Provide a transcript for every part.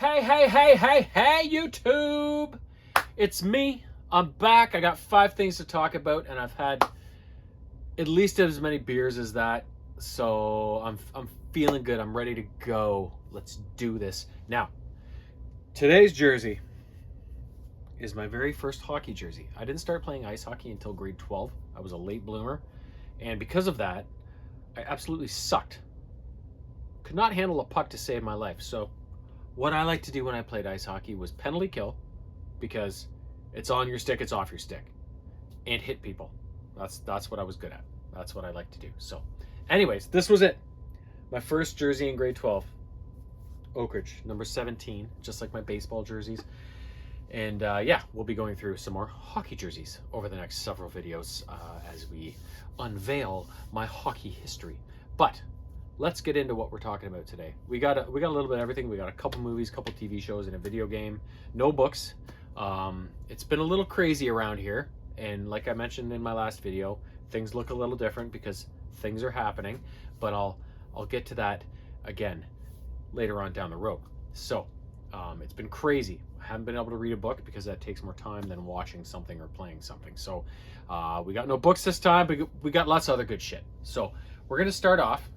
Hey, YouTube! It's me. I'm back. I got 5 things to talk about, and I've had at least as many beers as that. So I'm feeling good. I'm ready to go. Let's do this. Now, today's jersey is my very first hockey jersey. I didn't start playing ice hockey until grade 12. I was a late bloomer, and because of that, I absolutely sucked. Could not handle a puck to save my life. So what I like to do when I played ice hockey was penalty kill, because it's on your stick, it's off your stick, and hit people. That's what I was good at. That's what I like to do. So anyways, this was it. My first jersey in grade 12. Oak Ridge, number 17, just like my baseball jerseys. And yeah, we'll be going through some more hockey jerseys over the next several videos as we unveil my hockey history. But let's get into what we're talking about today. We got a little bit of everything. We got a couple movies, couple TV shows, and a video game. No books. It's been a little crazy around here, and like I mentioned in my last video, things look a little different because things are happening. But I'll get to that again later on down the road. So it's been crazy. I haven't been able to read a book because that takes more time than watching something or playing something. So we got no books this time, but we got lots of other good shit. So we're gonna start off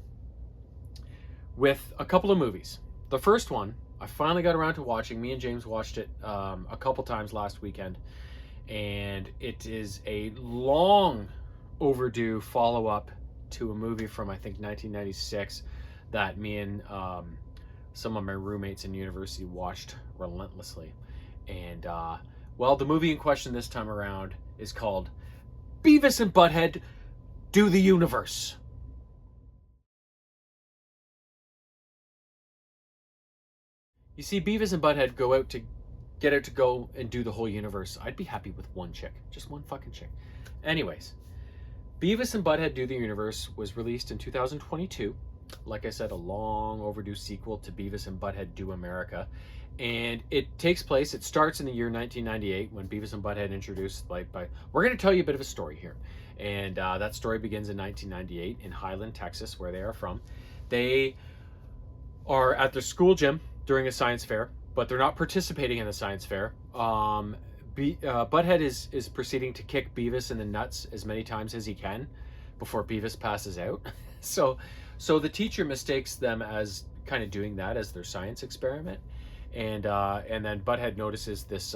with a couple of movies. The first one, I finally got around to watching. Me and James watched it a couple times last weekend, and it is a long overdue follow-up to a movie from, I think, 1996 that me and some of my roommates in university watched relentlessly. And well, the movie in question this time around is called Beavis and Butthead Do the Universe. You see, Beavis and Butthead get out to go and do the whole universe. I'd be happy with one chick. Just one fucking chick. Anyways, Beavis and Butthead Do the Universe was released in 2022. Like I said, a long overdue sequel to Beavis and Butthead Do America. And it starts in the year 1998 when Beavis and Butthead introduced we're going to tell you a bit of a story here. And that story begins in 1998 in Highland, Texas, where they are from. They are at their school gym during a science fair, but they're not participating in the science fair. Butthead is proceeding to kick Beavis in the nuts as many times as he can before Beavis passes out. So the teacher mistakes them as kind of doing that as their science experiment, and then Butthead notices this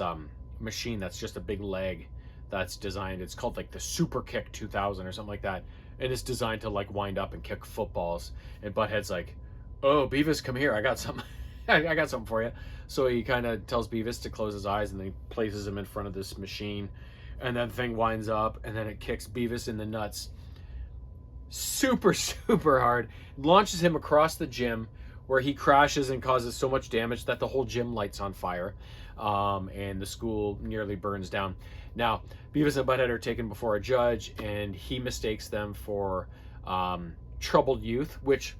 machine that's just a big leg that's designed. It's called like the Super Kick 2000 or something like that, and it's designed to like wind up and kick footballs. And Butthead's like, "Oh, Beavis, come here! I got something." I got something for you. So he kind of tells Beavis to close his eyes, and then he places him in front of this machine, and then the thing winds up, and then it kicks Beavis in the nuts super hard, launches him across the gym, where he crashes and causes so much damage that the whole gym lights on fire, and the school nearly burns down. Now, Beavis and Butthead are taken before a judge, and he mistakes them for troubled youth, which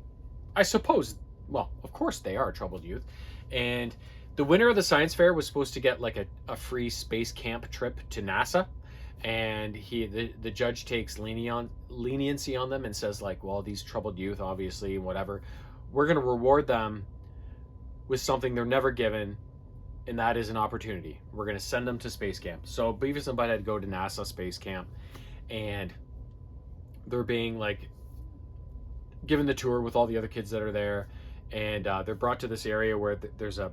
I suppose, well, of course they are troubled youth. And the winner of the science fair was supposed to get like a free space camp trip to NASA. And the judge takes leniency on them and says like, well, these troubled youth, obviously, whatever, we're going to reward them with something they're never given, and that is an opportunity. We're going to send them to space camp. So Beavis and Butthead go to NASA space camp, and they're being like given the tour with all the other kids that are there. And they're brought to this area where there's a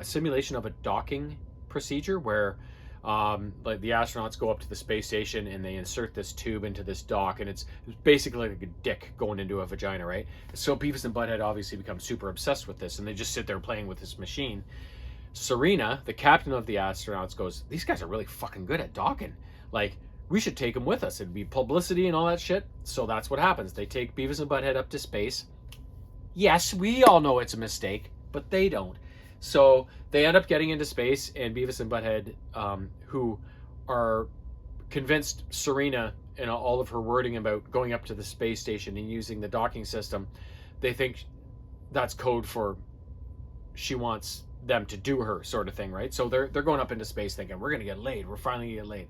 simulation of a docking procedure where like the astronauts go up to the space station and they insert this tube into this dock, and it's basically like a dick going into a vagina, right? So Beavis and Butthead obviously become super obsessed with this, and they just sit there playing with this machine. Serena, the captain of the astronauts, goes, "These guys are really fucking good at docking. Like, we should take them with us. It'd be publicity and all that shit." So that's what happens. They take Beavis and Butthead up to space. Yes, we all know it's a mistake, but they don't. So they end up getting into space, and Beavis and Butthead, who are convinced Serena and all of her wording about going up to the space station and using the docking system, they think that's code for she wants them to do her sort of thing, right? So they're going up into space thinking, we're going to get laid. We're finally going to get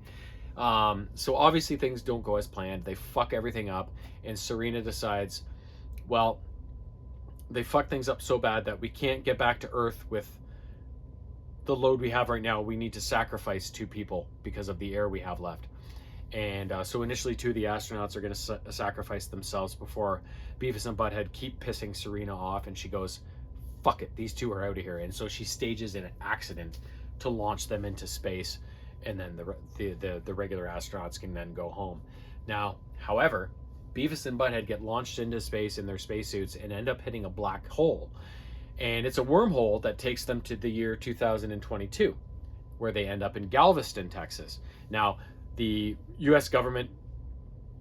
laid. So obviously things don't go as planned. They fuck everything up, and Serena decides, well, they fuck things up so bad that we can't get back to Earth with the load we have right now. We need to sacrifice 2 people because of the air we have left. And so initially 2 of the astronauts are going to sacrifice themselves before Beavis and Butthead keep pissing Serena off, and she goes, fuck it, these 2 are out of here. And so she stages an accident to launch them into space, and then the regular astronauts can then go home. Now, however, Beavis and Butthead get launched into space in their spacesuits and end up hitting a black hole. And it's a wormhole that takes them to the year 2022, where they end up in Galveston, Texas. Now, the U.S. government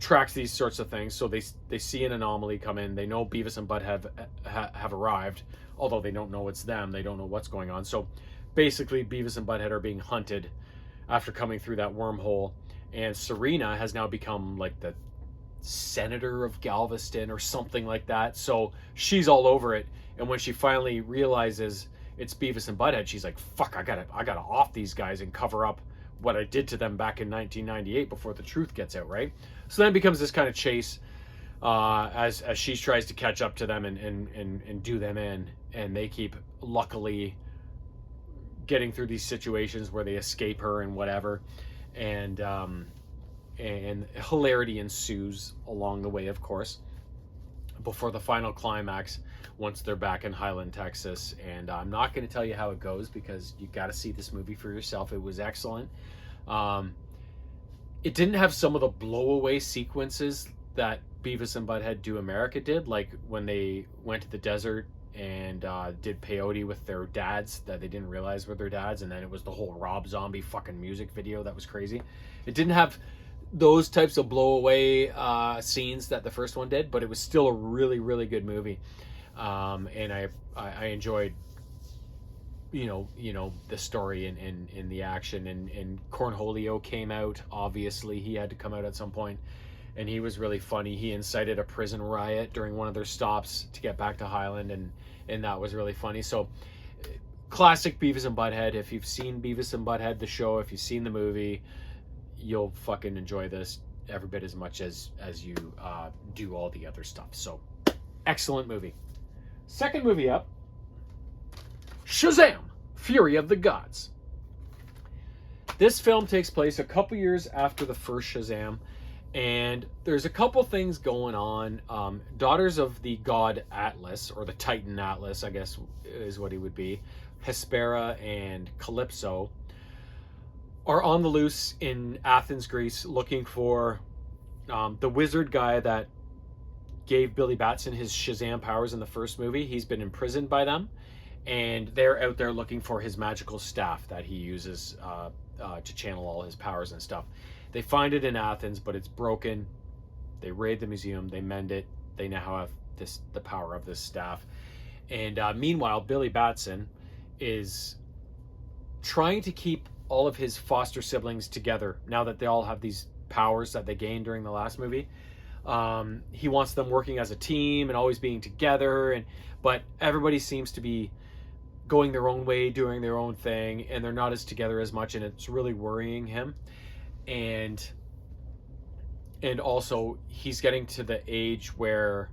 tracks these sorts of things, so they see an anomaly come in. They know Beavis and Butthead have arrived, although they don't know it's them. They don't know what's going on. So basically, Beavis and Butthead are being hunted after coming through that wormhole. And Serena has now become like the senator of Galveston or something like that. So she's all over it. And when she finally realizes it's Beavis and Butthead, she's like, fuck, I gotta off these guys and cover up what I did to them back in 1998 before the truth gets out, right? So then it becomes this kind of chase as she tries to catch up to them and do them in. And they keep, luckily, getting through these situations where they escape her and whatever. And hilarity ensues along the way, of course, before the final climax once they're back in Highland, Texas. And I'm not going to tell you how it goes because you got to see this movie for yourself. It was excellent. It didn't have some of the blowaway sequences that Beavis and Butthead Do America did, like when they went to the desert and did peyote with their dads that they didn't realize were their dads, and then it was the whole Rob Zombie fucking music video that was crazy. It didn't have those types of blowaway scenes that the first one did, but it was still a really, really good movie. And I enjoyed, you know, the story and the action. And Cornholio came out. Obviously, he had to come out at some point, and he was really funny. He incited a prison riot during one of their stops to get back to Highland, and that was really funny. So, classic Beavis and Butthead. If you've seen Beavis and Butthead, the show, if you've seen the movie, you'll fucking enjoy this every bit as much as you do all the other stuff. So, excellent movie. Second movie up, Shazam! Fury of the Gods. This film takes place a couple years after the first Shazam, and there's a couple things going on. Daughters of the god Atlas, or the Titan Atlas, I guess is what he would be, Hespera and Calypso, are on the loose in Athens, Greece, looking for the wizard guy that gave Billy Batson his Shazam powers in the first movie. He's been imprisoned by them, and they're out there looking for his magical staff that he uses to channel all his powers and stuff. They find it in Athens, but it's broken. They raid the museum, they mend it. They now have the power of this staff. And meanwhile, Billy Batson is trying to keep all of his foster siblings together now that they all have these powers that they gained during the last movie. He wants them working as a team and always being together, but everybody seems to be going their own way, doing their own thing, and they're not as together as much, and it's really worrying him. And also he's getting to the age where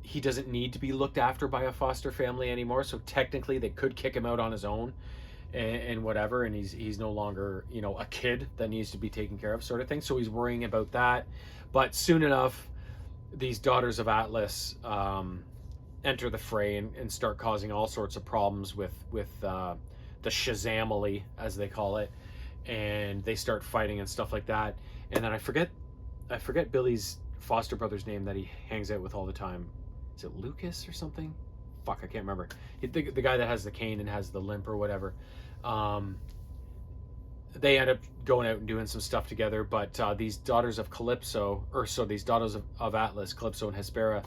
he doesn't need to be looked after by a foster family anymore, so technically they could kick him out on his own and whatever, and he's no longer, you know, a kid that needs to be taken care of, sort of thing. So he's worrying about that. But soon enough, these Daughters of Atlas enter the fray and start causing all sorts of problems with the Shazamily, as they call it, and they start fighting and stuff like that. And then I forget Billy's foster brother's name that he hangs out with all the time. Is it Lucas or something? Fuck, I can't remember. The guy that has the cane and has the limp or whatever. They end up going out and doing some stuff together, but these daughters of Calypso, these daughters of Atlas, Calypso and Hespera,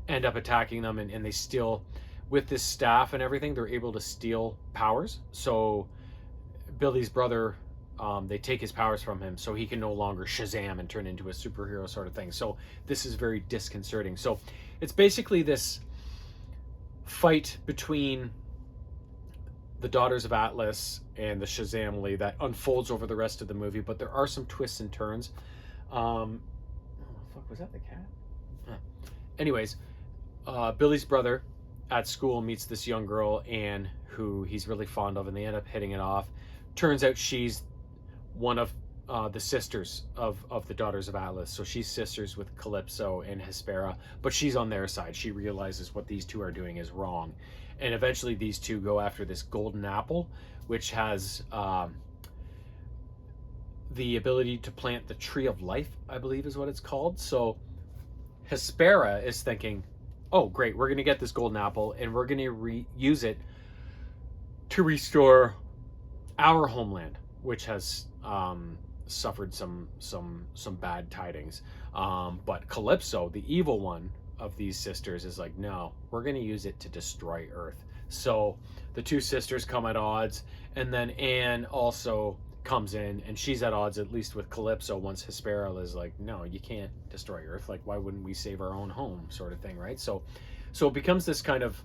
end up attacking them, and they steal, with this staff and everything, they're able to steal powers. So Billy's brother, they take his powers from him, so he can no longer Shazam and turn into a superhero sort of thing. So this is very disconcerting. So it's basically this fight between the Daughters of Atlas and the Shazamily that unfolds over the rest of the movie, but there are some twists and turns. Oh, fuck, was that the cat? anyways, Billy's brother at school meets this young girl, Anne, who he's really fond of, and they end up hitting it off. Turns out she's one of the sisters of the Daughters of Atlas. So she's sisters with Calypso and Hespera, but she's on their side. She realizes what these two are doing is wrong. And eventually these two go after this golden apple, which has the ability to plant the tree of life, I believe is what it's called. So Hespera is thinking, oh, great, we're going to get this golden apple and we're going to use it to restore our homeland, which has suffered some bad tidings. But Calypso, the evil one of these sisters, is like, no, we're going to use it to destroy Earth. So the two sisters come at odds, and then Anne also comes in, and she's at odds at least with Calypso once Hespera is like, no, you can't destroy Earth. Like, why wouldn't we save our own home, sort of thing, right? So it becomes this kind of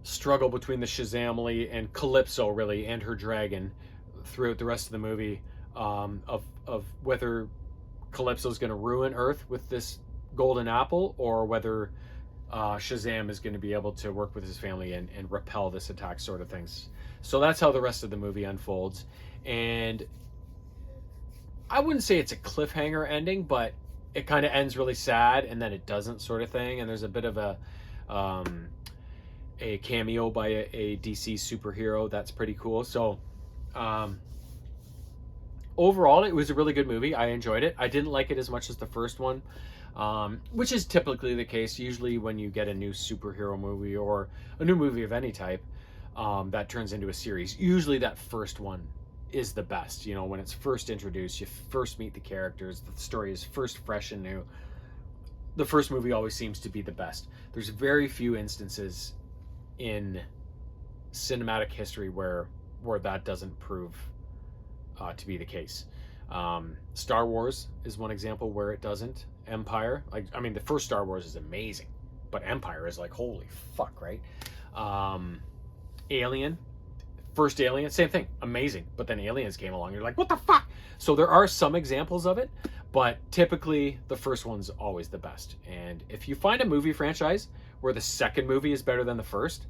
struggle between the Shazamily and Calypso, really, and her dragon throughout the rest of the movie, of whether Calypso's going to ruin Earth with this golden apple, or whether Shazam is going to be able to work with his family and repel this attack, sort of things. So that's how the rest of the movie unfolds. And I wouldn't say it's a cliffhanger ending, but it kind of ends really sad, and then it doesn't, sort of thing. And there's a bit of a cameo by a DC superhero that's pretty cool. So overall, it was a really good movie. I enjoyed it. I didn't like it as much as the first one, which is typically the case. Usually when you get a new superhero movie or a new movie of any type that turns into a series, usually that first one is the best. You know, when it's first introduced, you first meet the characters, the story is first fresh and new. The first movie always seems to be the best. There's very few instances in cinematic history where that doesn't prove to be the case. Star Wars is one example where it doesn't. Empire, the first Star Wars is amazing, but Empire is like, holy fuck, right? Alien, first Alien, same thing, amazing, but then Aliens came along, you're like, what the fuck? So there are some examples of it, but typically the first one's always the best. And if you find a movie franchise where the second movie is better than the first,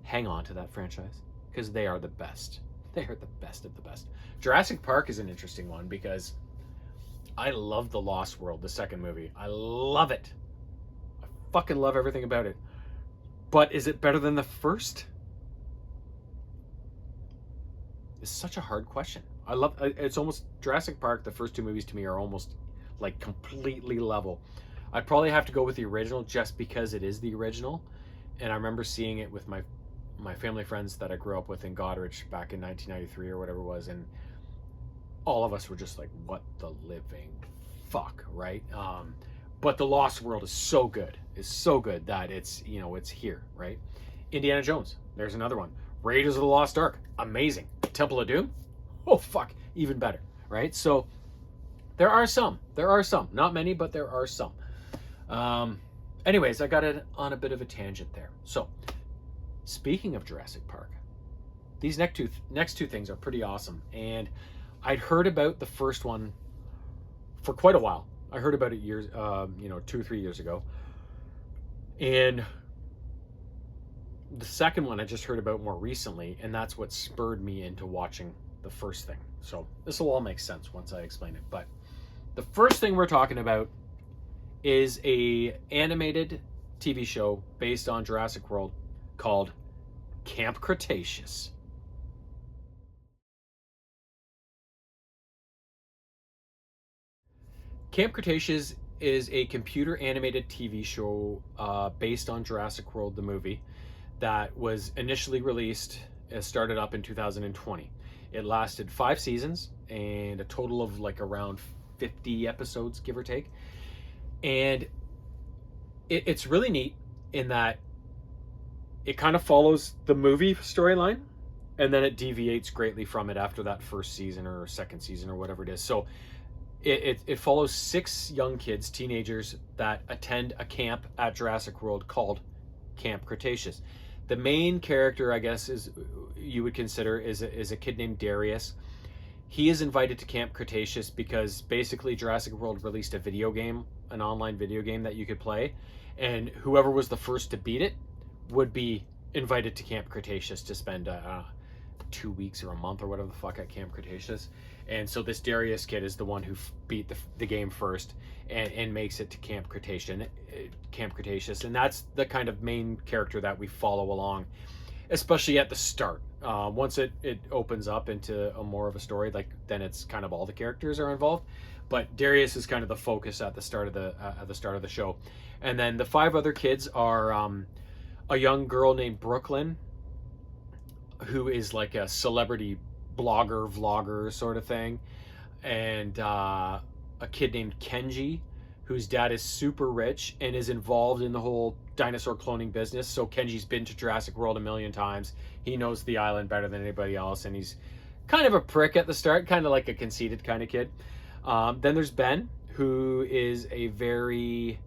hang on to that franchise, because they are the best. They are the best of the best. Jurassic Park is an interesting one because I love The Lost World, the second movie. I love it. I fucking love everything about it. But is it better than the first? It's such a hard question. It's almost, Jurassic Park, the first two movies to me are almost like completely level. I'd probably have to go with the original just because it is the original. And I remember seeing it with my family friends that I grew up with in Goderich back in 1993 or whatever it was, and all of us were just like, what the living fuck, right? But The Lost World is so good that it's, you know, it's here, right? Indiana Jones, there's another one. Raiders of the Lost Ark, amazing. Temple of Doom, oh fuck, even better, right? So there are some, not many, but there are some. Anyways, I got it on a bit of a tangent there. So speaking of Jurassic Park, these next two things are pretty awesome. And I'd heard about the first one for quite a while. I heard about it years, 2 or 3 years ago. And the second one I just heard about more recently, and that's what spurred me into watching the first thing. So this will all make sense once I explain it. But the first thing we're talking about is a animated TV show based on Jurassic World called Camp Cretaceous. Camp Cretaceous is a computer animated TV show based on Jurassic World, the movie, that was initially released, started up in 2020. It lasted 5 seasons and a total of like around 50 episodes, give or take. And it's really neat in that it kind of follows the movie storyline, and then it deviates greatly from it after that first season or second season or whatever it is. So it follows 6 young kids, teenagers, that attend a camp at Jurassic World called Camp Cretaceous. The main character, I guess, you would consider is a kid named Darius. He is invited to Camp Cretaceous because basically Jurassic World released a video game an online video game that you could play, and whoever was the first to beat it would be invited to Camp Cretaceous to spend 2 weeks or a month or whatever the fuck at Camp Cretaceous. And so this Darius kid is the one who beat the game first and makes it to Camp Cretaceous, and that's the kind of main character that we follow along, especially at the start. Once it opens up into a more of a story, like, then it's kind of all the characters are involved, but Darius is kind of the focus at the start of the show. And then the 5 other kids are a young girl named Brooklyn, who is like a celebrity blogger, vlogger sort of thing, and a kid named Kenji, whose dad is super rich and is involved in the whole dinosaur cloning business. So Kenji's been to Jurassic World a million times. He knows the island better than anybody else, and he's kind of a prick at the start, kind of like a conceited kind of kid. Then there's Ben, who is a very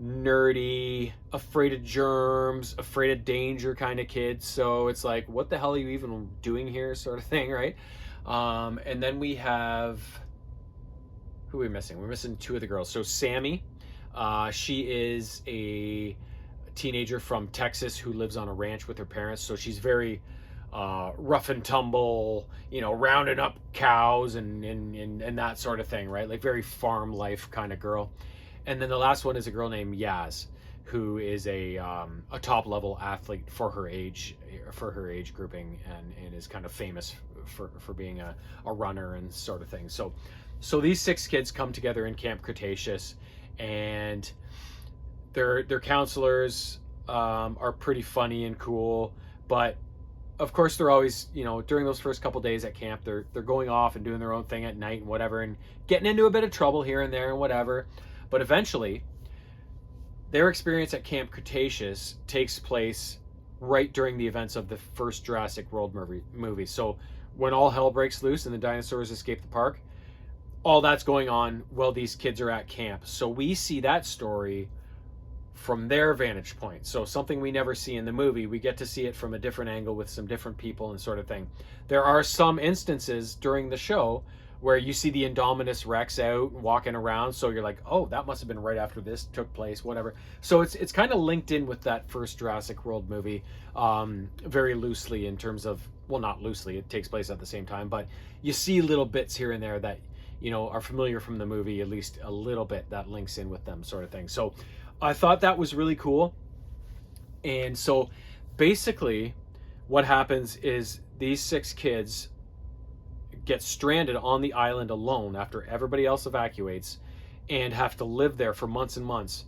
nerdy, afraid of germs, afraid of danger kind of kid. So it's like, what the hell are you even doing here, sort of thing, right? And then we have, who are we missing? We're missing 2 of the girls. So Sammy, she is a teenager from Texas who lives on a ranch with her parents. So she's very rough and tumble, you know, rounding up cows and that sort of thing, right? Like very farm life kind of girl. And then the last one is a girl named Yaz, who is a top level athlete for her age grouping, and is kind of famous for being a runner and sort of thing. So these 6 kids come together in Camp Cretaceous, and their counselors are pretty funny and cool, but of course they're always, you know, during those first couple days at camp, they're going off and doing their own thing at night and whatever, and getting into a bit of trouble here and there and whatever. But eventually, their experience at Camp Cretaceous takes place right during the events of the first Jurassic World movie. So when all hell breaks loose and the dinosaurs escape the park, all that's going on while these kids are at camp. So we see that story from their vantage point. So something we never see in the movie, we get to see it from a different angle with some different people and sort of thing. There are some instances during the show where you see the Indominus Rex out walking around, so you're like, oh, that must have been right after this took place, whatever. So it's kind of linked in with that first Jurassic World movie, very loosely, in terms of, well, not loosely, it takes place at the same time, but you see little bits here and there that, you know, are familiar from the movie, at least a little bit, that links in with them, sort of thing. So I thought that was really cool. And so basically what happens is these 6 kids get stranded on the island alone after everybody else evacuates, and have to live there for months and months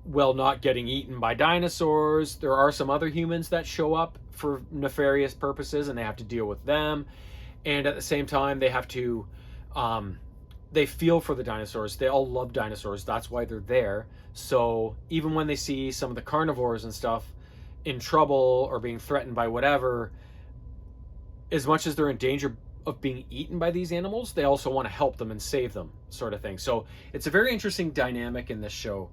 while not getting eaten by dinosaurs. There are some other humans that show up for nefarious purposes, and they have to deal with them. And at the same time, they have to they feel for the dinosaurs. They all love dinosaurs, that's why they're there. So even when they see some of the carnivores and stuff in trouble or being threatened by whatever, as much as they're in danger of being eaten by these animals, they also want to help them and save them, sort of thing. So it's a very interesting dynamic in this show,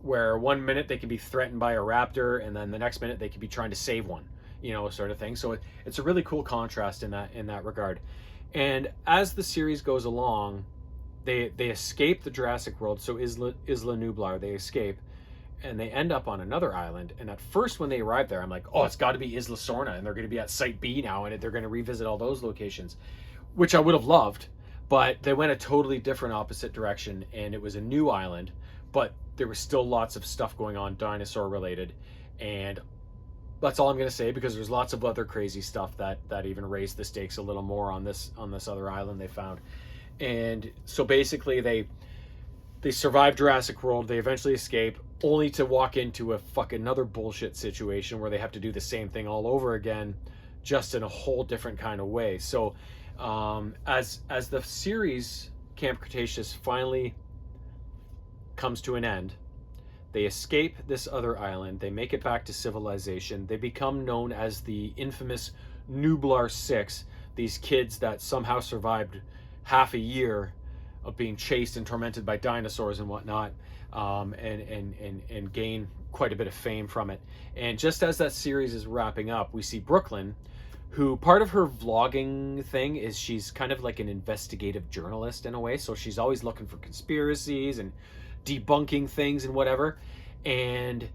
where one minute they can be threatened by a raptor, and then the next minute they could be trying to save one, you know, sort of thing. So it's a really cool contrast in that regard. And as the series goes along, they escape the Jurassic World. So Isla Nublar, they escape, and they end up on another island. And at first when they arrive there, I'm like, oh, it's got to be Isla Sorna, and they're going to be at Site B now, and they're going to revisit all those locations, which I would have loved. But they went a totally different opposite direction, and it was a new island, but there was still lots of stuff going on dinosaur related. And that's all I'm going to say, because there's lots of other crazy stuff that even raised the stakes a little more on this other island they found. And so basically they survive Jurassic World, they eventually escape, only to walk into a fucking another bullshit situation where they have to do the same thing all over again, just in a whole different kind of way. So as the series Camp Cretaceous finally comes to an end, they escape this other island, they make it back to civilization, they become known as the infamous Nublar 6, these kids that somehow survived half a year of being chased and tormented by dinosaurs and whatnot, and gain quite a bit of fame from it. And just as that series is wrapping up, we see Brooklyn, who part of her vlogging thing is she's kind of like an investigative journalist in a way. So she's always looking for conspiracies and debunking things and whatever. And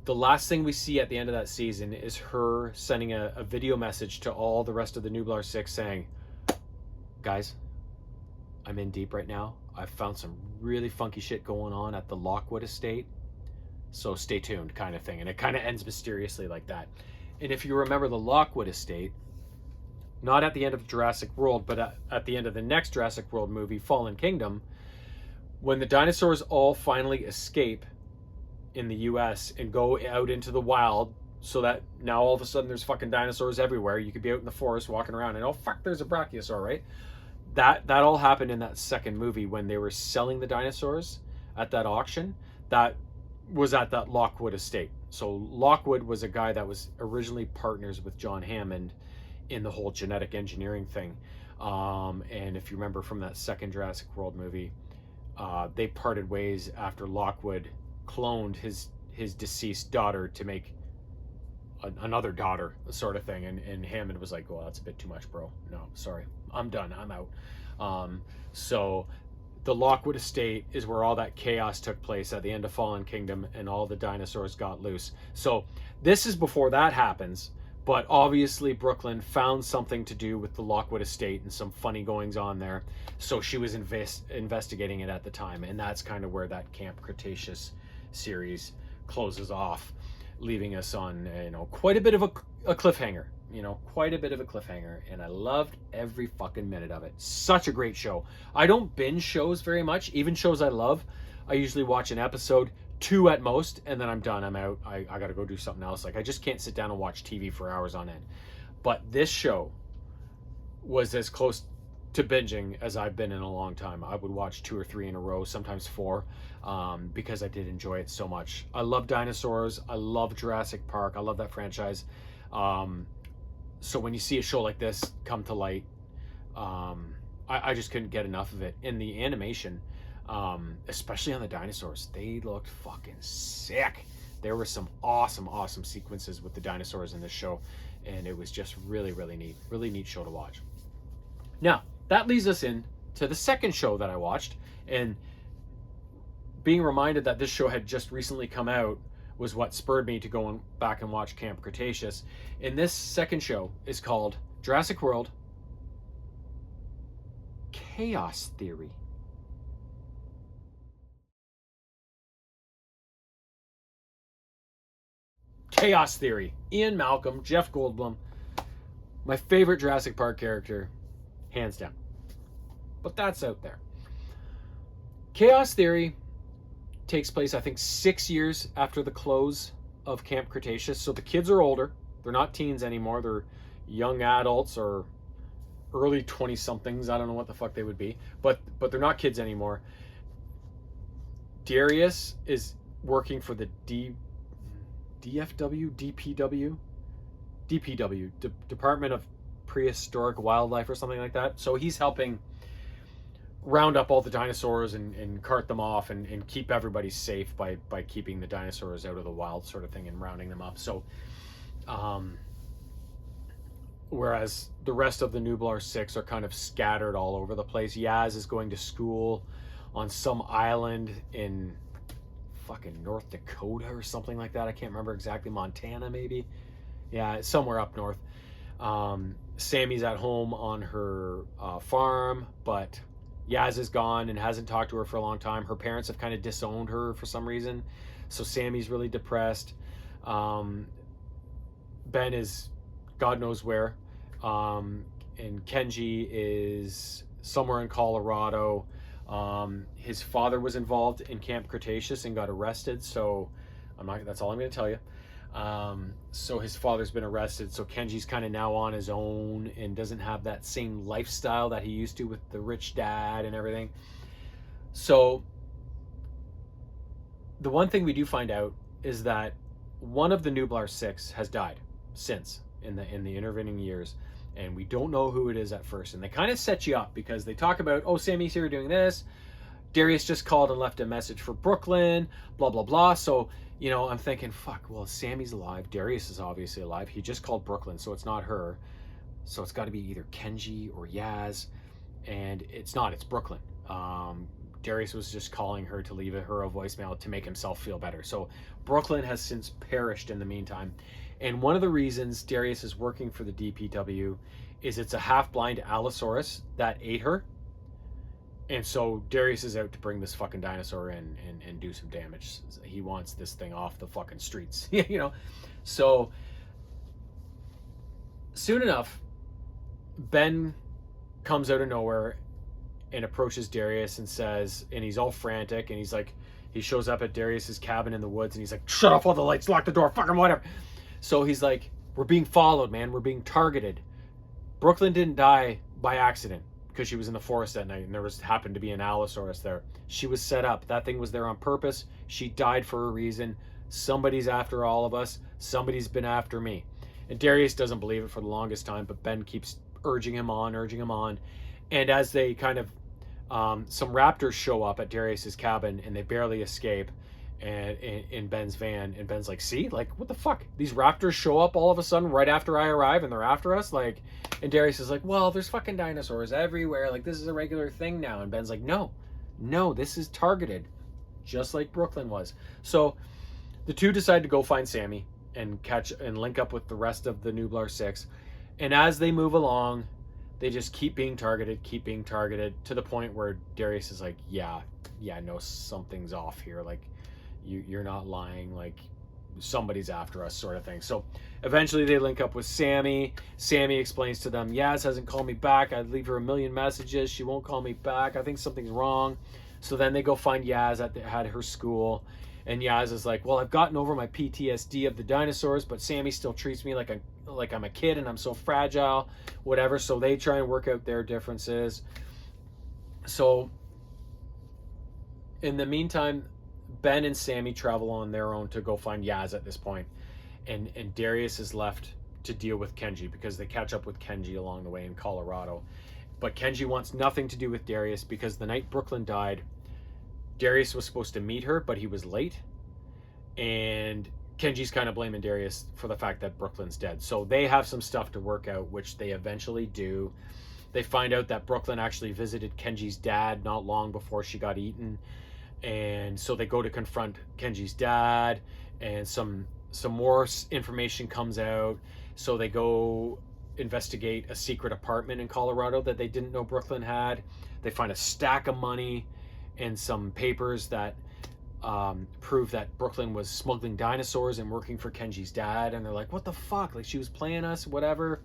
the last thing we see at the end of that season is her sending a video message to all the rest of the Nublar 6 saying, guys, I'm in deep right now. I've found some really funky shit going on at the Lockwood estate. So stay tuned, kind of thing. And it kind of ends mysteriously like that. And if you remember the Lockwood estate, not at the end of Jurassic World, but at the end of the next Jurassic World movie, Fallen Kingdom, when the dinosaurs all finally escape in the US and go out into the wild, so that now all of a sudden there's fucking dinosaurs everywhere. You could be out in the forest walking around and, oh fuck, there's a brachiosaur, right? That all happened in that second movie when they were selling the dinosaurs at that auction. That was at that Lockwood estate. So Lockwood was a guy that was originally partners with John Hammond in the whole genetic engineering thing. And if you remember from that second Jurassic World movie, they parted ways after Lockwood cloned his deceased daughter to make another daughter, sort of thing. And Hammond was like, well, that's a bit too much, bro. No, sorry. I'm done. I'm out. So the Lockwood estate is where all that chaos took place at the end of Fallen Kingdom, and all the dinosaurs got loose. So this is before that happens, but obviously Brooklyn found something to do with the Lockwood estate and some funny goings on there. So she was investigating it at the time, and that's kind of where that Camp Cretaceous series closes off, leaving us on, quite a bit of a cliffhanger. Quite a bit of a cliffhanger, and I loved every fucking minute of it. Such a great show. I don't binge shows very much, even shows I love. I usually watch an episode, 2 at most, and then I'm done. I'm out. I gotta go do something else. Like, I just can't sit down and watch TV for hours on end. But this show was as close to binging as I've been in a long time. I would watch 2 or 3 in a row, sometimes 4, because I did enjoy it so much. I love dinosaurs. I love Jurassic Park. I love that franchise. So when you see a show like this come to light, I just couldn't get enough of it. In the animation, especially on the dinosaurs, they looked fucking sick. There were some awesome sequences with the dinosaurs in this show, and it was just really neat show to watch. Now, that leads us in to the second show that I watched, and being reminded that this show had just recently come out was what spurred me to go back and watch Camp Cretaceous. And this second show is called Jurassic World Chaos Theory. Chaos Theory. Ian Malcolm, Jeff Goldblum. My favorite Jurassic Park character, hands down. But that's out there. Chaos Theory takes place, I think, 6 years after the close of Camp Cretaceous. So the kids are older. They're not teens anymore. They're young adults or early 20-somethings. I don't know what the fuck they would be. But they're not kids anymore. Darius is working for the DPW, Department of Prehistoric Wildlife or something like that. So he's helping round up all the dinosaurs and cart them off and keep everybody safe by keeping the dinosaurs out of the wild, sort of thing, and rounding them up. So whereas the rest of the Nublar 6 are kind of scattered all over the place. Yaz is going to school on some island in fucking North Dakota or something like that. I can't remember exactly. Montana, maybe. Yeah, somewhere up north. Sammy's at home on her farm, but Yaz is gone and hasn't talked to her for a long time. Her parents have kind of disowned her for some reason. So Sammy's really depressed. Ben is God knows where. And Kenji is somewhere in Colorado. His father was involved in Camp Cretaceous and got arrested. So that's all I'm going to tell you. So his father's been arrested. So Kenji's kind of now on his own and doesn't have that same lifestyle that he used to with the rich dad and everything. So the one thing we do find out is that one of the Nublar 6 has died since in the intervening years, and we don't know who it is at first. And they kind of set you up because they talk about, oh, Sammy's here doing this. Darius just called and left a message for Brooklyn, blah, blah, blah. So you know, I'm thinking, fuck, well, Sammy's alive. Darius is obviously alive. He just called Brooklyn, so it's not her. So it's got to be either Kenji or Yaz. And it's not, it's Brooklyn. Darius was just calling her to leave her a voicemail to make himself feel better. So Brooklyn has since perished in the meantime. And one of the reasons Darius is working for the DPW is it's a half-blind Allosaurus that ate her. And so Darius is out to bring this fucking dinosaur in and do some damage. He wants this thing off the fucking streets, you know? So soon enough, Ben comes out of nowhere and approaches Darius and says, and he's all frantic, and he's like, he shows up at Darius's cabin in the woods, and he's like, shut off all the lights, lock the door, fucking whatever. So he's like, we're being followed, man. We're being targeted. Brooklyn didn't die by accident because she was in the forest that night and there happened to be an Allosaurus there. She was set up. That thing was there on purpose. She died for a reason. Somebody's after all of us. Somebody's been after me. And Darius doesn't believe it for the longest time, but Ben keeps urging him on. And as they kind of, some raptors show up at Darius's cabin and they barely escape and in Ben's van, and Ben's like, see, like, what the fuck? These raptors show up all of a sudden right after I arrive and they're after us? Like, and Darius is like, well, there's fucking dinosaurs everywhere. Like, this is a regular thing now. And Ben's like, no, this is targeted, just like Brooklyn was. So the two decide to go find Sammy and catch and link up with the rest of the Nublar 6. And as they move along, they just keep being targeted to the point where Darius is like, yeah, no, something's off here. Like, you're not lying. Like, somebody's after us, sort of thing. So eventually they link up with Sammy. Sammy explains to them, Yaz hasn't called me back. I'd leave her a million messages. She won't call me back. I think something's wrong. So then they go find Yaz at her school. And Yaz is like, well, I've gotten over my PTSD of the dinosaurs, but Sammy still treats me like I'm a kid and I'm so fragile, whatever. So they try and work out their differences. So in the meantime, Ben and Sammy travel on their own to go find Yaz at this point. And Darius is left to deal with Kenji because they catch up with Kenji along the way in Colorado. But Kenji wants nothing to do with Darius because the night Brooklyn died, Darius was supposed to meet her, but he was late. And Kenji's kind of blaming Darius for the fact that Brooklyn's dead. So they have some stuff to work out, which they eventually do. They find out that Brooklyn actually visited Kenji's dad not long before she got eaten. And so they go to confront Kenji's dad, and some more information comes out. So they go investigate a secret apartment in Colorado that they didn't know Brooklyn had. They find a stack of money and some papers that prove that Brooklyn was smuggling dinosaurs and working for Kenji's dad. And they're like, what the fuck? Like, she was playing us, whatever.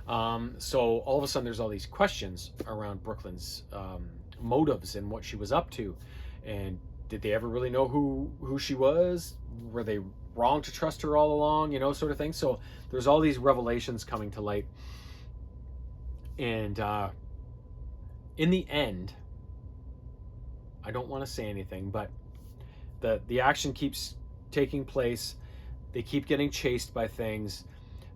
So all of a sudden there's all these questions around Brooklyn's motives and what she was up to. And did they ever really know who she was? Were they wrong to trust her all along? You know, sort of thing. So there's all these revelations coming to light. And in the end, I don't want to say anything, but the action keeps taking place. They keep getting chased by things.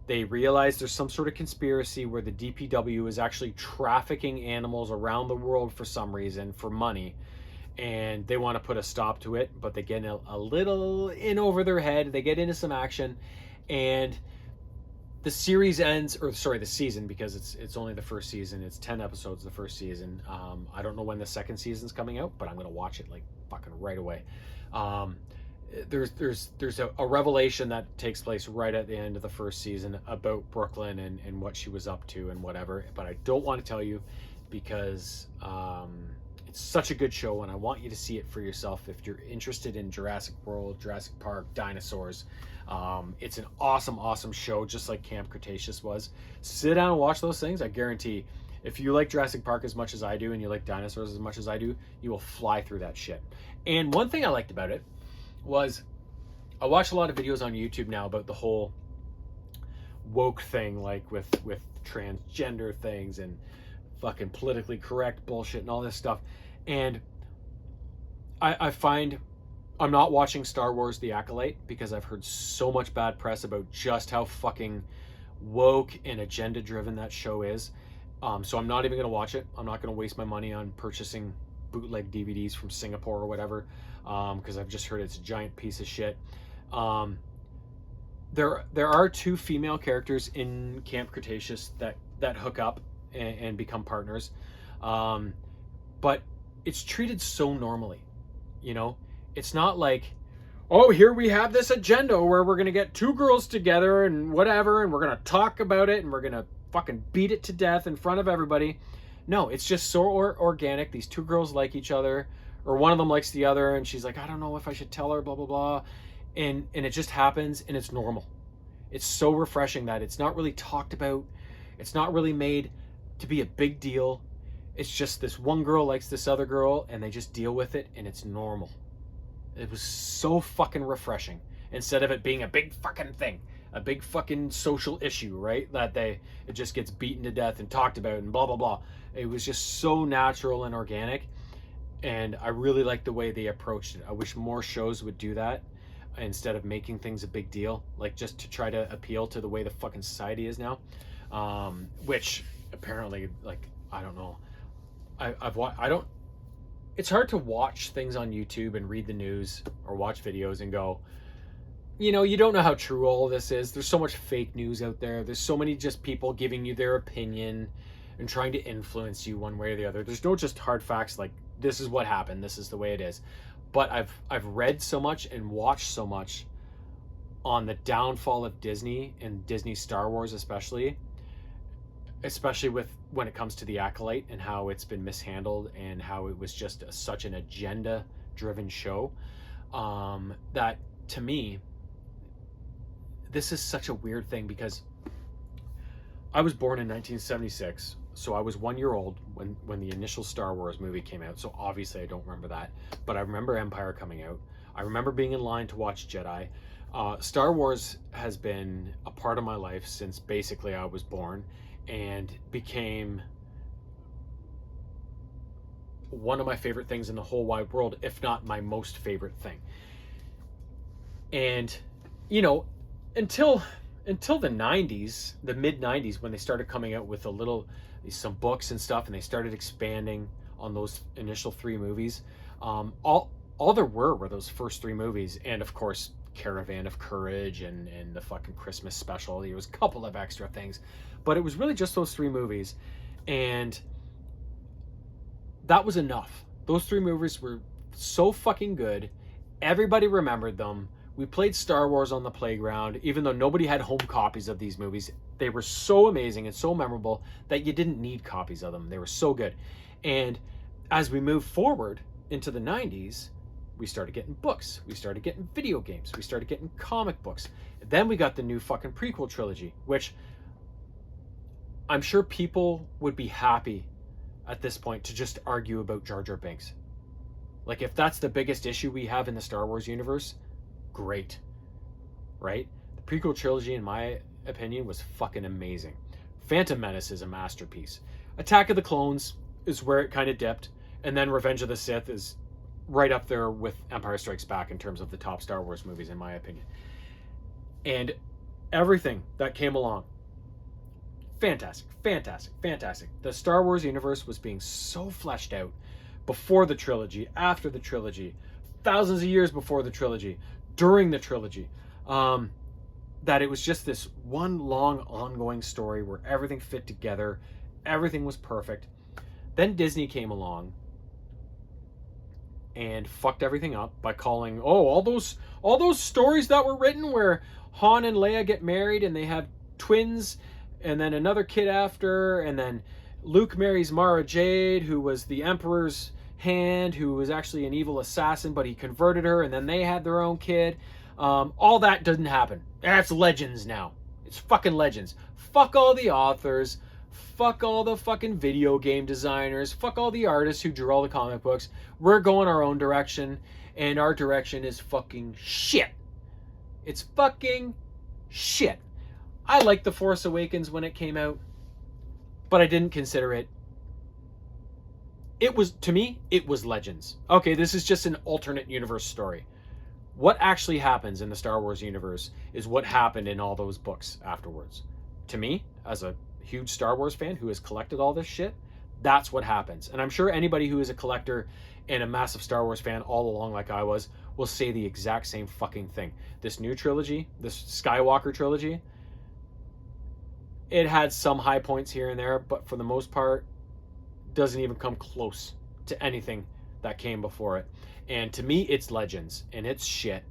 They realize there's some sort of conspiracy where the DPW is actually trafficking animals around the world for some reason, for money. And they want to put a stop to it, but they get a little in over their head. They get into some action, and the series ends, or sorry, the season, because it's only the first season. It's 10 episodes the first season. I don't know when the second season's coming out, but I'm gonna watch it like fucking right away. There's a revelation that takes place right at the end of the first season about Brooklyn and what she was up to and whatever. But I don't want to tell you because it's such a good show, and I want you to see it for yourself if you're interested in Jurassic World, Jurassic Park, dinosaurs. It's an awesome show, just like Camp Cretaceous was. Sit down and watch those things. I guarantee if you like Jurassic Park as much as I do and you like dinosaurs as much as I do, you will fly through that shit. And one thing I liked about it was I watch a lot of videos on YouTube now about the whole woke thing, like with transgender things and fucking politically correct bullshit and all this stuff. And I find I'm not watching Star Wars The Acolyte because I've heard so much bad press about just how fucking woke and agenda driven that show is. So I'm not even going to watch it. I'm not going to waste my money on purchasing bootleg DVDs from Singapore or whatever, because I've just heard it's a giant piece of shit. There are two female characters in Camp Cretaceous that hook up and become partners, but it's treated so normally. You know, it's not like, oh, here we have this agenda where we're gonna get two girls together and whatever, and we're gonna talk about it, and we're gonna fucking beat it to death in front of everybody. No, it's just so organic. These two girls like each other, or one of them likes the other, and she's like, I don't know if I should tell her, blah blah blah, and it just happens, and it's normal. It's so refreshing that it's not really talked about. It's not really made to be a big deal. It's just this one girl likes this other girl, and they just deal with it, and it's normal. It was so fucking refreshing, instead of it being a big fucking thing, a big fucking social issue, right? That it just gets beaten to death and talked about and blah blah blah. It was just so natural and organic, and I really liked the way they approached it. I wish more shows would do that instead of making things a big deal, like just to try to appeal to the way the fucking society is now, which apparently, like, I don't know. I don't. It's hard to watch things on YouTube and read the news or watch videos and go, you know, you don't know how true all of this is. There's so much fake news out there. There's so many just people giving you their opinion and trying to influence you one way or the other. There's no just hard facts like this is what happened, this is the way it is. But I've read so much and watched so much on the downfall of Disney and Disney Star Wars especially with when it comes to the Acolyte and how it's been mishandled and how it was just such an agenda driven show, that to me this is such a weird thing, because I was born in 1976, so I was 1 year old when the initial Star Wars movie came out, so obviously I don't remember that, but I remember Empire coming out. I remember being in line to watch Jedi. Star Wars has been a part of my life since basically I was born, and became one of my favorite things in the whole wide world, if not my most favorite thing. And, you know, until the 90s, the mid 90s, when they started coming out with some books and stuff, and they started expanding on those initial three movies, all there were those first three movies, and of course Caravan of Courage and the fucking Christmas special. There was a couple of extra things, but it was really just those three movies, and that was enough. Those three movies were so fucking good. Everybody remembered them. We played Star Wars on the playground, even though nobody had home copies of these movies. They were so amazing and so memorable that you didn't need copies of them. They were so good. And as we moved forward into the 90s, we started getting books. We started getting video games. We started getting comic books. Then we got the new fucking prequel trilogy, which I'm sure people would be happy at this point to just argue about Jar Jar Binks. Like, if that's the biggest issue we have in the Star Wars universe, great, right? The prequel trilogy, in my opinion, was fucking amazing. Phantom Menace is a masterpiece. Attack of the Clones is where it kind of dipped, and then Revenge of the Sith is right up there with Empire Strikes Back in terms of the top Star Wars movies, in my opinion. And everything that came along, fantastic, fantastic, fantastic. The Star Wars universe was being so fleshed out before the trilogy, after the trilogy, thousands of years before the trilogy, during the trilogy, that it was just this one long ongoing story where everything fit together, everything was perfect. Then Disney came along and fucked everything up by calling, all those stories that were written where Han and Leia get married and they have twins and then another kid after, and then Luke marries Mara Jade, who was the Emperor's hand, who was actually an evil assassin, but he converted her, and then they had their own kid. All that doesn't happen. That's Legends now. It's fucking Legends. Fuck all the authors. Fuck all the fucking video game designers. Fuck all the artists who drew all the comic books. We're going our own direction, and our direction is fucking shit. It's fucking shit. I liked The Force Awakens when it came out, but I didn't consider it. To me, it was Legends. Okay, this is just an alternate universe story. What actually happens in the Star Wars universe is what happened in all those books afterwards. To me, as a huge Star Wars fan who has collected all this shit, that's what happens. And I'm sure anybody who is a collector and a massive Star Wars fan all along like I was will say the exact same fucking thing. This new trilogy, this Skywalker trilogy, it had some high points here and there, but for the most part, doesn't even come close to anything that came before it. And to me, it's Legends, and it's shit.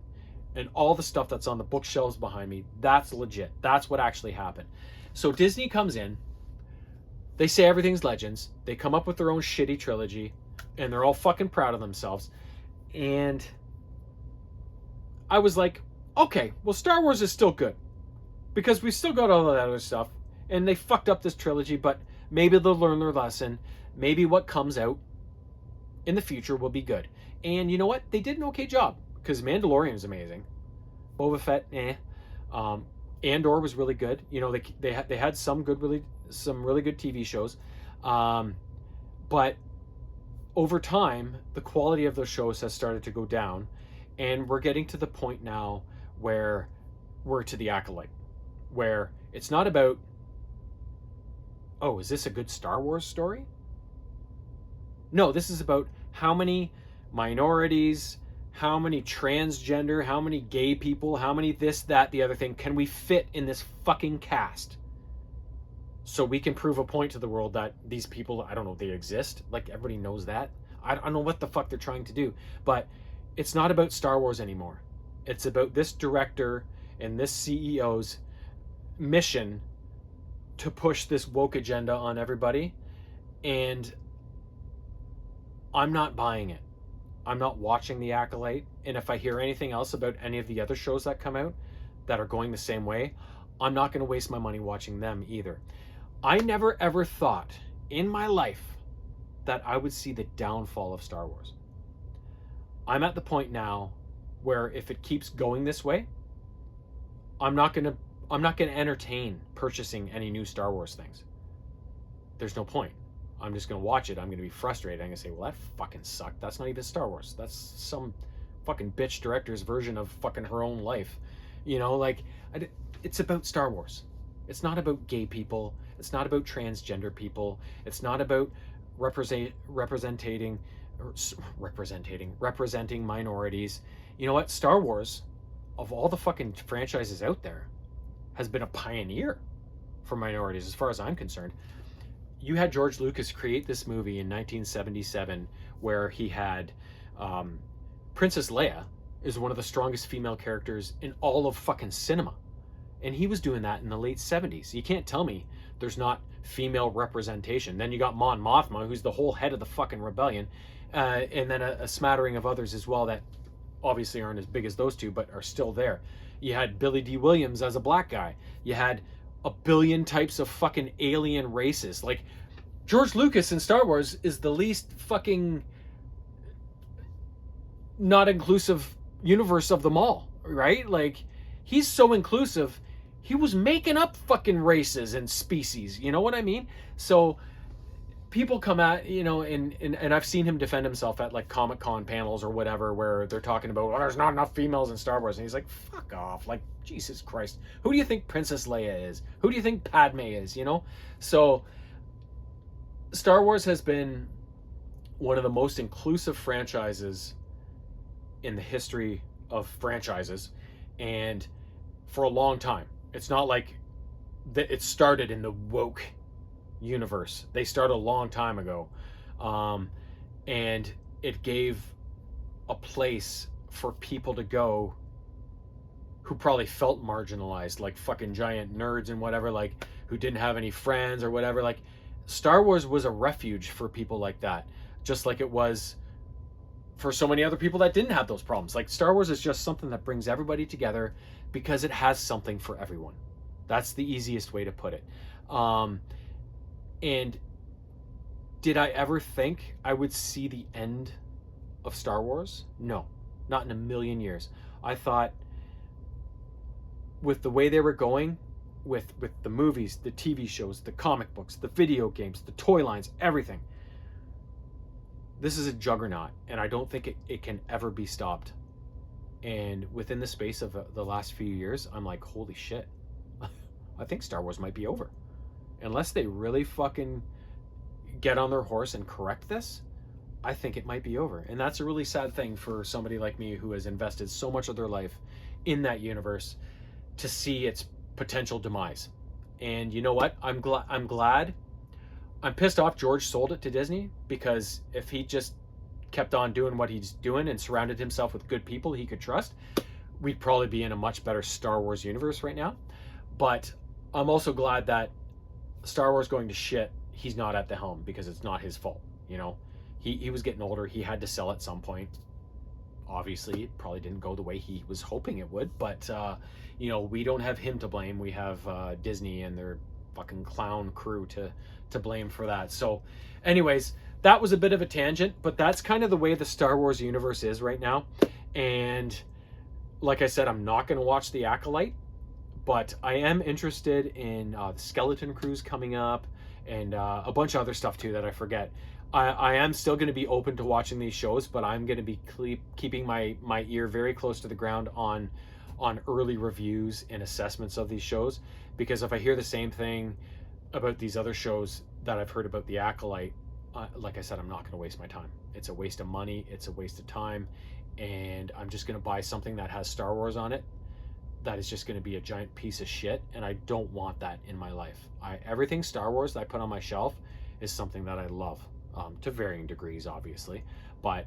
And all the stuff that's on the bookshelves behind me, that's legit. That's what actually happened. So Disney comes in, they say everything's Legends, they come up with their own shitty trilogy, and they're all fucking proud of themselves. And I was like, okay, well, Star Wars is still good, because we still got all of that other stuff, and they fucked up this trilogy, but maybe they'll learn their lesson. Maybe what comes out in the future will be good. And you know what? They did an okay job, because Mandalorian is amazing. Boba Fett, Andor was really good. You know, they had some really good TV shows, but over time, the quality of those shows has started to go down, and we're getting to the point now where we're to the Acolyte, where it's not about, oh, is this a good Star Wars story? No, this is about how many minorities, how many transgender, how many gay people, how many this, that, the other thing can we fit in this fucking cast, so we can prove a point to the world that these people, I don't know, they exist. Like, everybody knows that. I don't know what the fuck they're trying to do, but it's not about Star Wars anymore. It's about this director and this CEO's mission to push this woke agenda on everybody, and I'm not buying it. I'm not watching The Acolyte, and if I hear anything else about any of the other shows that come out that are going the same way, I'm not going to waste my money watching them either. I never ever thought in my life that I would see the downfall of Star Wars. I'm at the point now where if it keeps going this way, I'm not going to entertain purchasing any new Star Wars things. There's no point. I'm just going to watch it. I'm going to be frustrated. I'm going to say, well, that fucking sucked. That's not even Star Wars. That's some fucking bitch director's version of fucking her own life. You know, like, it's about Star Wars. It's not about gay people. It's not about transgender people. It's not about representing minorities. You know what? Star Wars, of all the fucking franchises out there, has been a pioneer for minorities as far as I'm concerned. You had George Lucas create this movie in 1977 where he had Princess Leia is one of the strongest female characters in all of fucking cinema. And he was doing that in the late 70s. You can't tell me there's not female representation. Then you got Mon Mothma, who's the whole head of the fucking rebellion, and then a smattering of others as well that obviously aren't as big as those two, but are still there. You had Billy D. Williams as a black guy. You had a billion types of fucking alien races. Like, George Lucas in Star Wars is the least fucking not inclusive universe of them all, right? Like, he's so inclusive, he was making up fucking races and species, you know what I mean? So people come at, you know, and I've seen him defend himself at like Comic-Con panels or whatever, where they're talking about, oh, there's not enough females in Star Wars, and he's like, fuck off, like, Jesus Christ, who do you think Princess Leia is? Who do you think Padme is, you know? So Star Wars has been one of the most inclusive franchises in the history of franchises, and for a long time. It's not like that it started in the woke universe. They started a long time ago, and it gave a place for people to go who probably felt marginalized, like fucking giant nerds and whatever, like who didn't have any friends or whatever. Like, Star Wars was a refuge for people like that, just like it was for so many other people that didn't have those problems. Like, Star Wars is just something that brings everybody together because it has something for everyone. That's the easiest way to put it. And did I ever think I would see the end of Star Wars? No, not in a million years. I thought with the way they were going, with the movies, the TV shows, the comic books, the video games, the toy lines, everything, this is a juggernaut, and I don't think it can ever be stopped. And within the space of the last few years, I'm like, holy shit, I think Star Wars might be over. Unless they really fucking get on their horse and correct this, I think it might be over. And that's a really sad thing for somebody like me who has invested so much of their life in that universe to see its potential demise. And you know what? I'm glad. I'm pissed off George sold it to Disney, because if he just kept on doing what he's doing and surrounded himself with good people he could trust, we'd probably be in a much better Star Wars universe right now. But I'm also glad that Star Wars going to shit, he's not at the helm, because it's not his fault. You know, he was getting older. He had to sell at some point. Obviously, it probably didn't go the way he was hoping it would, but you know, we don't have him to blame. We have Disney and their fucking clown crew to blame for that. So anyways, that was a bit of a tangent, but that's kind of the way the Star Wars universe is right now. And like I said, I'm not going to watch The Acolyte, but I am interested in the Skeleton Crews coming up, and a bunch of other stuff too that I forget. I am still going to be open to watching these shows, but I'm going to be keeping my ear very close to the ground on early reviews and assessments of these shows, because if I hear the same thing about these other shows that I've heard about The Acolyte, like I said, I'm not going to waste my time. It's a waste of money, it's a waste of time, and I'm just going to buy something that has Star Wars on it that is just going to be a giant piece of shit, and I don't want that in my life. Everything Star Wars that I put on my shelf is something that I love, to varying degrees, obviously, but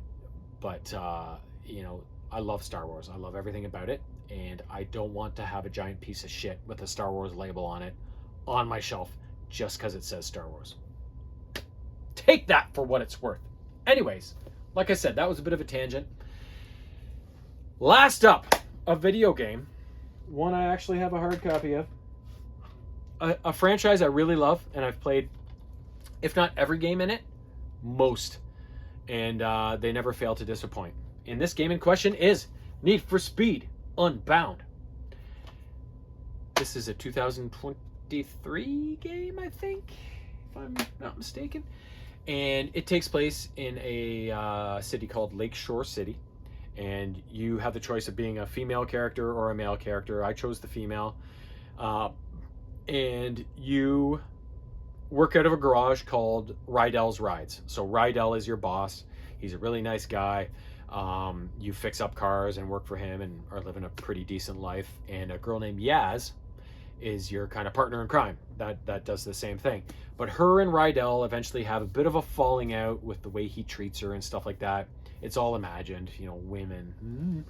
you know, I love Star Wars. I love everything about it, and I don't want to have a giant piece of shit with a Star Wars label on it on my shelf just because it says Star Wars. Take that for what it's worth. Anyways, like I said, that was a bit of a tangent. Last up, a video game, one I actually have a hard copy of, a franchise I really love, and I've played, if not every game in it, most, and they never fail to disappoint. And this game in question is Need for Speed Unbound. This is a 2023 game, I think, if I'm not mistaken. And it takes place in a city called Lakeshore City. And you have the choice of being a female character or a male character. I chose the female. And you work out of a garage called Rydell's Rides. So Rydell is your boss. He's a really nice guy. You fix up cars and work for him and are living a pretty decent life. And a girl named Yaz is your kind of partner in crime that does the same thing. But her and Rydell eventually have a bit of a falling out with the way he treats her and stuff like that. It's all imagined, you know, women.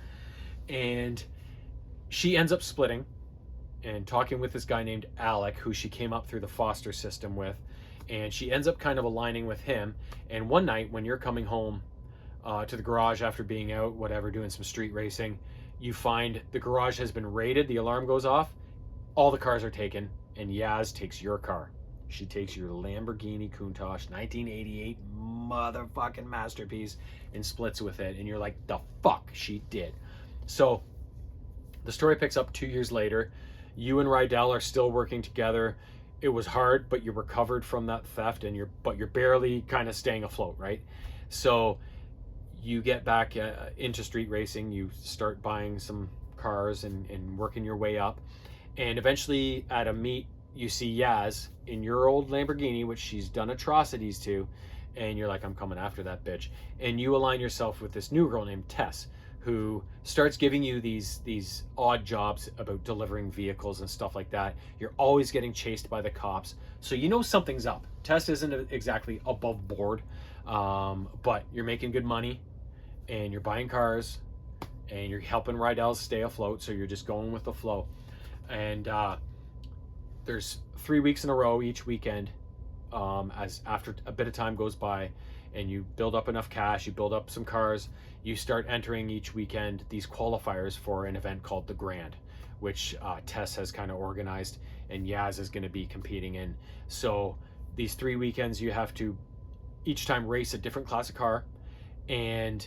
And she ends up splitting and talking with this guy named Alec, who she came up through the foster system with. And she ends up kind of aligning with him. And one night when you're coming home to the garage after being out, whatever, doing some street racing, you find the garage has been raided. The alarm goes off. All the cars are taken, and Yaz takes your car. She takes your Lamborghini Countach 1988 motherfucking masterpiece and splits with it. And you're like, the fuck she did. So the story picks up 2 years later. You and Rydell are still working together. It was hard, but you recovered from that theft, and you're barely kind of staying afloat, right? So you get back into street racing. You start buying some cars and working your way up. And eventually at a meet, you see Yaz in your old Lamborghini, which she's done atrocities to. And you're like, I'm coming after that bitch. And you align yourself with this new girl named Tess, who starts giving you these odd jobs about delivering vehicles and stuff like that. You're always getting chased by the cops. So you know something's up. Tess isn't exactly above board, but you're making good money and you're buying cars and you're helping Rydell stay afloat. So you're just going with the flow. And there's 3 weeks in a row each weekend, as after a bit of time goes by and you build up enough cash, you build up some cars, you start entering each weekend these qualifiers for an event called the Grand, which Tess has kind of organized and Yaz is going to be competing in. So these 3 weekends you have to each time race a different class of car and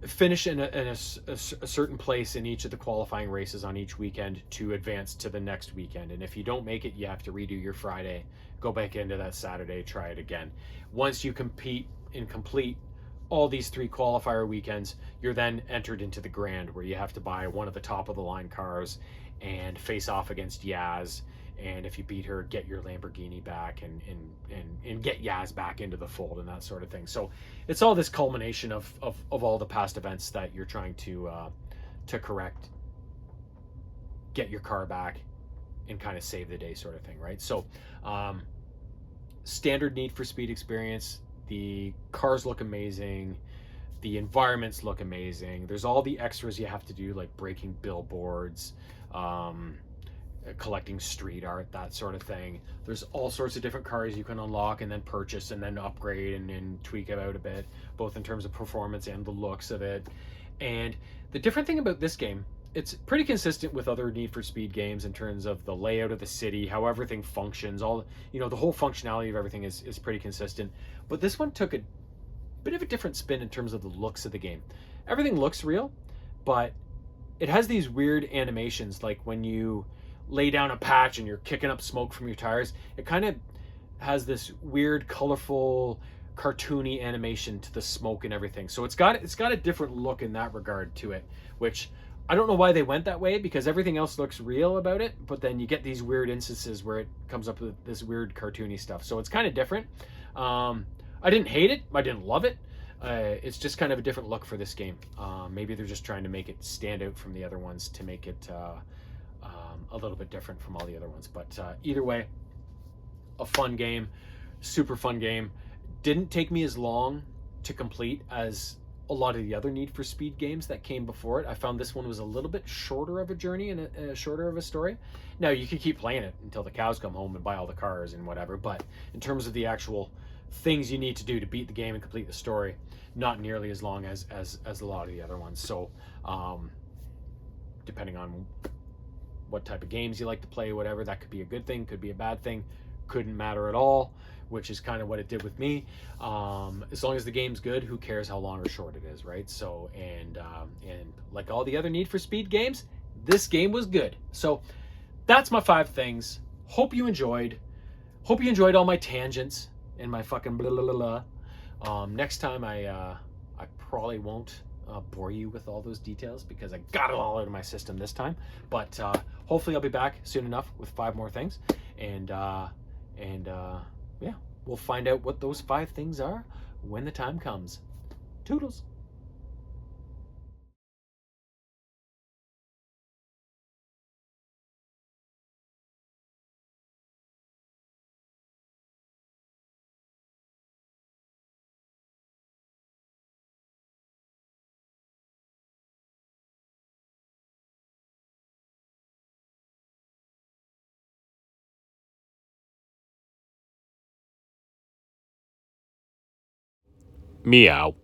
finish in a certain place in each of the qualifying races on each weekend to advance to the next weekend. And if you don't make it, you have to redo your Friday, go back into that Saturday, try it again. Once you compete and complete all these 3 qualifier weekends, you're then entered into the Grand, where you have to buy one of the top of the line cars and face off against Yaz and if you beat her, get your Lamborghini back, and get Yaz back into the fold, and that sort of thing. So it's all this culmination of all the past events that you're trying to correct, get your car back, and kind of save the day, sort of thing, right? So standard Need for Speed experience. The cars look amazing. The environments look amazing. There's all the extras you have to do, like breaking billboards, collecting street art, that sort of thing. There's all sorts of different cars you can unlock and then purchase and then upgrade and tweak it out a bit, both in terms of performance and the looks of it. And the different thing about this game, it's pretty consistent with other Need for Speed games in terms of the layout of the city, how everything functions, all, you know, the whole functionality of everything is pretty consistent. But this one took a bit of a different spin in terms of the looks of the game. Everything looks real, but it has these weird animations, like when you lay down a patch and you're kicking up smoke from your tires. It kind of has this weird, colorful, cartoony animation to the smoke and everything. So it's got a different look in that regard to it, which I don't know why they went that way, because everything else looks real about it, but then you get these weird instances where it comes up with this weird cartoony stuff. So it's kind of different. I didn't hate it. I didn't love it. It's just kind of a different look for this game. Maybe they're just trying to make it stand out from the other ones to make it a little bit different from all the other ones. But either way, a fun game, super fun game. Didn't take me as long to complete as a lot of the other Need for Speed games that came before it. I found this one was a little bit shorter of a journey and a shorter of a story. Now, you could keep playing it until the cows come home and buy all the cars and whatever, but in terms of the actual things you need to do to beat the game and complete the story, not nearly as long as a lot of the other ones. So depending on what type of games you like to play, whatever, that could be a good thing, could be a bad thing, couldn't matter at all, which is kind of what it did with me. As long as the game's good, who cares how long or short it is, right? So and like all the other Need for Speed games, this game was good. So that's my 5 things. Hope you enjoyed all my tangents and my fucking blah blah blah blah. Next time I probably won't bore you with all those details, because I got it all out of my system this time. But hopefully I'll be back soon enough with 5 more things, and yeah, we'll find out what those 5 things are when the time comes. Toodles. Meow.